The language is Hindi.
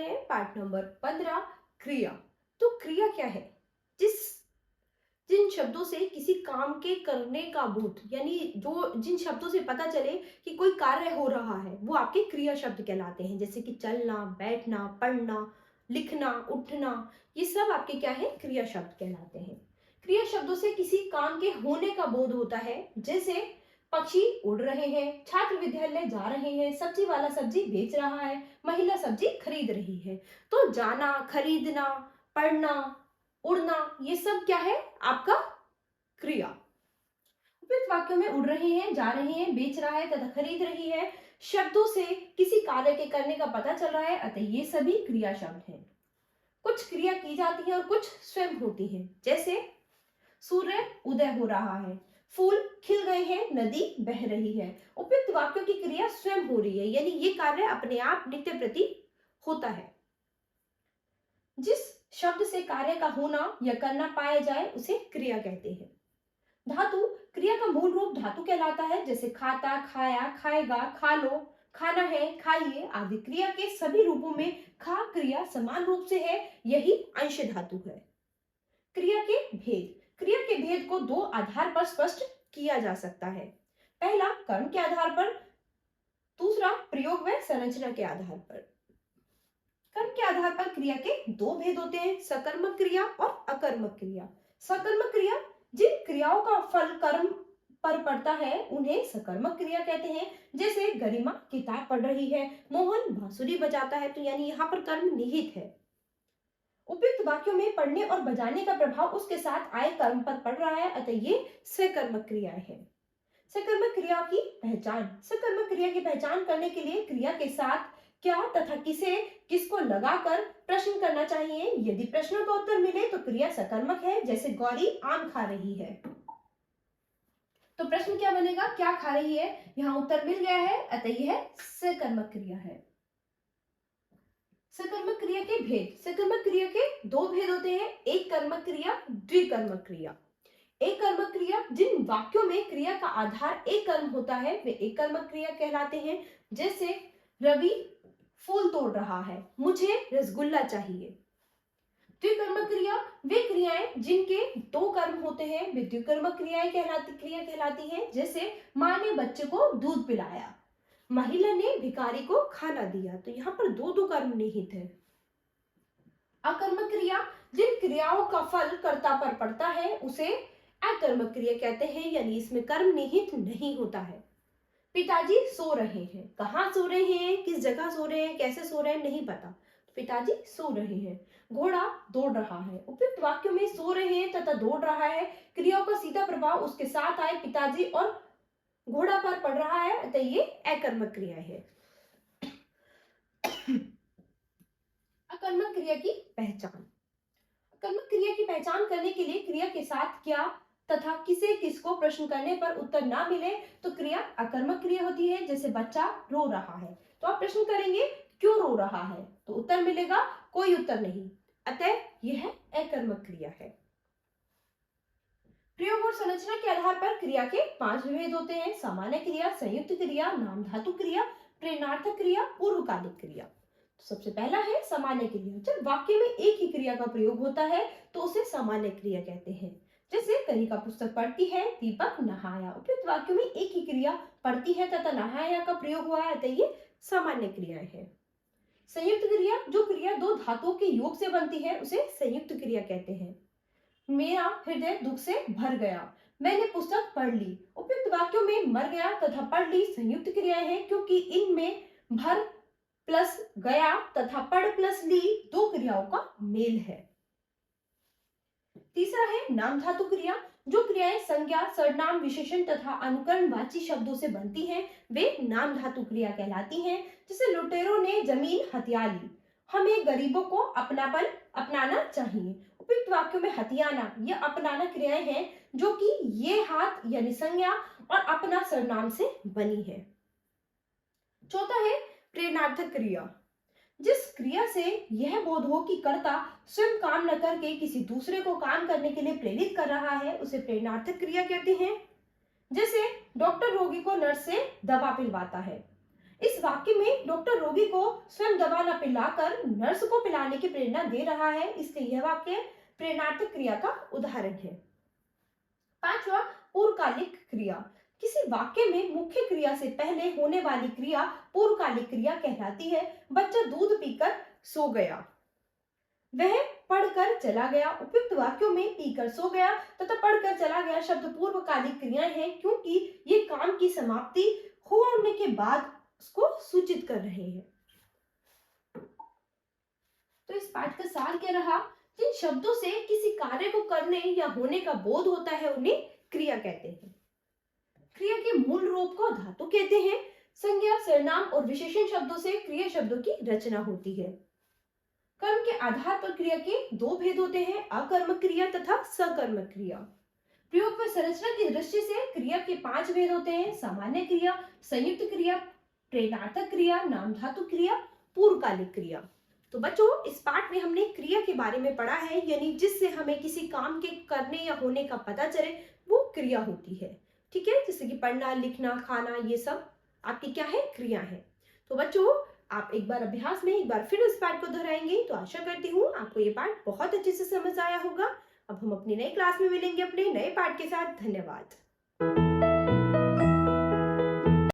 रहे हैं पार्ट नंबर 15 क्रिया। तो क्रिया क्या है? जिन शब्दों से किसी काम के करने का बोध, यानी जो जिन शब्दों से पता चले कि कोई कार्य हो रहा है, वो आपके क्रिया शब्द कहलाते हैं। जैसे कि चलना, बैठना, पढ़ना, लिखना, उठना, ये सब आपके क्या है? क्रिया शब्द कहलाते हैं। क्रिया शब्दों से किसी काम के होने का बोध होता है। जैसे पक्षी उड़ रहे हैं, छात्र विद्यालय जा रहे हैं, सब्जी वाला सब्जी बेच रहा है, महिला सब्जी खरीद रही है। तो जाना, खरीदना, पढ़ना, उड़ना, ये सब क्या है? आपका क्रिया। उपयुक्त वाक्यों में उड़ रहे हैं, जा रहे हैं, बेच रहा है तथा खरीद रही है शब्दों से किसी कार्य के करने का पता चल रहा है, अतः ये सभी क्रिया शब्द हैं। कुछ क्रिया की जाती है और कुछ स्वयं होती है। जैसे सूर्य उदय हो रहा है, फूल खिल गए हैं, नदी बह रही है। उपयुक्त वाक्यों की क्रिया स्वयं हो रही है, यानी ये कार्य अपने आप नित्य प्रति होता है। जिस शब्द से कार्य का होना या करना पाया जाए उसे क्रिया कहते हैं। धातु क्रिया का मूल रूप धातु कहलाता है। जैसे खाता, खाया, खाएगा, खा लो, खाना है, खाइए आदि क्रिया के सभी रूपों में खा क्रिया समान रूप से है, यही अंश धातु है। क्रिया के भेद, क्रिया के भेद को दो आधार पर स्पष्ट किया जा सकता है। पहला कर्म के आधार पर, दूसरा प्रयोग व संरचना के आधार पर। कर्म के आधार पर क्रिया के दो भेद होते हैं, सकर्मक क्रिया और अकर्मक क्रिया। सकर्मक क्रिया जिन क्रियाओं का फल कर्म पर पड़ता है उन्हें सकर्मक क्रिया कहते हैं। जैसे गरिमा किताब पढ़ रही है, मोहन बांसुरी बजाता है, तो यानी यहाँ पर कर्म निहित है। उपयुक्त वाक्यों में पढ़ने और बजाने का प्रभाव उसके साथ आए कर्म पर पड़ रहा है, अतः ये सकर्मक क्रियाएं हैं। सकर्मक क्रिया की पहचान, सकर्मक क्रिया की पहचान करने के लिए क्रिया के साथ क्या तथा किसे, किसको लगाकर प्रश्न करना चाहिए। यदि प्रश्न का उत्तर मिले तो क्रिया सकर्मक है। जैसे गौरी आम खा रही है, तो प्रश्न क्या बनेगा? क्या खा रही है? यहाँ उत्तर मिल गया है, अतः यह सकर्मक क्रिया है। सकर्मक क्रिया के भेद, सकर्मक क्रिया के दो भेद होते हैं, एक कर्मक क्रिया, द्विकर्मक क्रिया। एक कर्मक क्रिया जिन वाक्यों में क्रिया का आधार एक कर्म होता है वे एक कर्मक क्रिया कहलाते हैं। जैसे रवि फूल तोड़ रहा है, मुझे रसगुल्ला चाहिए। द्विकर्मक क्रिया वे क्रियाएं जिनके दो कर्म होते हैं, वे द्विकर्मक क्रिया कहलाती हैं। जैसे माँ ने बच्चे को दूध पिलाया, महिला ने भिखारी को खाना दिया, तो यहाँ पर दो कर्म निहित है। अकर्मक क्रिया जिन क्रियाओं का फल कर्ता पर पड़ता है उसे अकर्मक क्रिया कहते हैं, यानी इसमें कर्म निहित नहीं होता है। पिताजी सो रहे हैं, कहाँ सो रहे हैं, किस जगह सो रहे हैं, कैसे सो रहे हैं, नहीं पता, पिताजी सो रहे हैं। घोड़ा दौड़ रहा है, उपयुक्त वाक्यों में सो रहे हैं तथा दौड़ रहा है क्रियाओं का सीधा प्रभाव उसके साथ आए पिताजी और घोड़ा पर पड़ रहा है, अतः ये अकर्मक क्रिया है। अकर्मक क्रिया की पहचान, अकर्मक क्रिया की पहचान करने के लिए क्रिया के साथ क्या तथा किसे किसको प्रश्न करने पर उत्तर ना मिले तो क्रिया अकर्मक क्रिया होती है। जैसे बच्चा रो रहा है, तो आप प्रश्न करेंगे क्यों रो रहा है, तो उत्तर मिलेगा कोई उत्तर नहीं, अतः यह अकर्मक क्रिया है। प्रयोग और संरचना के आधार पर क्रिया के 5 विभेद होते हैं, सामान्य क्रिया, संयुक्त क्रिया, नाम धातु क्रिया, प्रेरणार्थक क्रिया, पूर्वकालिक क्रिया। तो सबसे पहला है सामान्य क्रिया। जब वाक्य में एक ही क्रिया का प्रयोग होता है तो उसे सामान्य क्रिया कहते हैं। जैसे कनिका पुस्तक पढ़ती है, दीपक नहाया। उपयुक्त वाक्यों में एक ही क्रिया पढ़ती है तथा नहाया का प्रयोग हुआ है, अतः ये सामान्य क्रियाएं हैं। संयुक्त क्रिया, जो क्रिया दो धातुओं के योग से बनती है उसे संयुक्त क्रिया कहते हैं। मेरा हृदय दुख से भर गया, मैंने पुस्तक पढ़ ली। उपयुक्त वाक्यों में मर गया तथा पढ़ ली संयुक्त क्रियाएं हैं, क्योंकि इनमें भर प्लस गया तथा पढ़ प्लस ली दो क्रियाओं का मेल है। तीसरा है नाम धातु क्रिया। जो क्रियाएं संज्ञा, सर्वनाम, विशेषण तथा अनुकरणवाची शब्दों से बनती हैं वे नाम धातु क्रिया कहलाती हैं। जैसे लुटेरों ने जमीन हथिया ली, हमें गरीबों को अपनाना चाहिए। उपयुक्त वाक्यों में हथियाना या अपनाना क्रियाएं हैं जो कि ये हाथ यानी संज्ञा और अपना सर्वनाम से बनी है। चौथा है प्रेरणार्थक क्रिया। जिस क्रिया से यह बोध हो कि कर्ता स्वयं काम न करके किसी दूसरे को काम करने के लिए प्रेरित कर रहा है उसे प्रेरणार्थक क्रिया कहते हैं। जैसे डॉक्टर रोगी को नर्स से दवा पिलवाता है। इस वाक्य में डॉक्टर रोगी को स्वयं दवा न पिलाकर नर्स को पिलाने की प्रेरणा दे रहा है, इसलिए यह वाक्य प्रेरणात्मक क्रिया का उदाहरण है। पांचवा, पूर्वकालिक क्रिया। किसी वाक्य में मुख्य क्रिया से पहले होने वाली क्रिया पूर्वकालिक क्रिया कहलाती है। बच्चा दूध पीकर सो गया, वह पढ़कर चला गया। उपयुक्त वाक्यों में पीकर सो गया तथा पढ़कर चला गया शब्द पूर्वकालिक क्रियाएं हैं, क्योंकि ये काम की समाप्ति होने के बाद उसको सूचित कर रहे हैं। तो इस पाठ का सार क्या रहा? जिन शब्दों से किसी कार्य को करने या होने का बोध होता है उन्हें क्रिया कहते हैं। क्रिया के मूल रूप को धातु कहते हैं। संज्ञा, सर्वनाम और विशेषण शब्दों से क्रिया शब्दों की रचना होती है। कर्म के आधार पर क्रिया के दो भेद होते हैं, अकर्मक क्रिया तथा सकर्मक क्रिया। प्रयोग व संरचना की दृष्टि से क्रिया के 5 भेद होते हैं: सामान्य क्रिया, संयुक्त क्रिया, प्रेरणात्मक क्रिया, नाम धातु क्रिया, पूर्वकालिक क्रिया। तो बच्चों, इस पाठ में हमने क्रिया के बारे में पढ़ा है, यानी जिससे हमें किसी काम के करने या होने का पता चले वो क्रिया होती है। ठीक है, जैसे कि पढ़ना, लिखना, खाना, ये सब आपकी क्या है? क्रिया है। तो बच्चों, आप एक बार अभ्यास में एक बार फिर इस पाठ को दोहराएंगे, तो आशा करती हूँ आपको ये पाठ बहुत अच्छे से समझ आया होगा। अब हम अपनी नई क्लास में मिलेंगे अपने नए पाठ के साथ। धन्यवाद।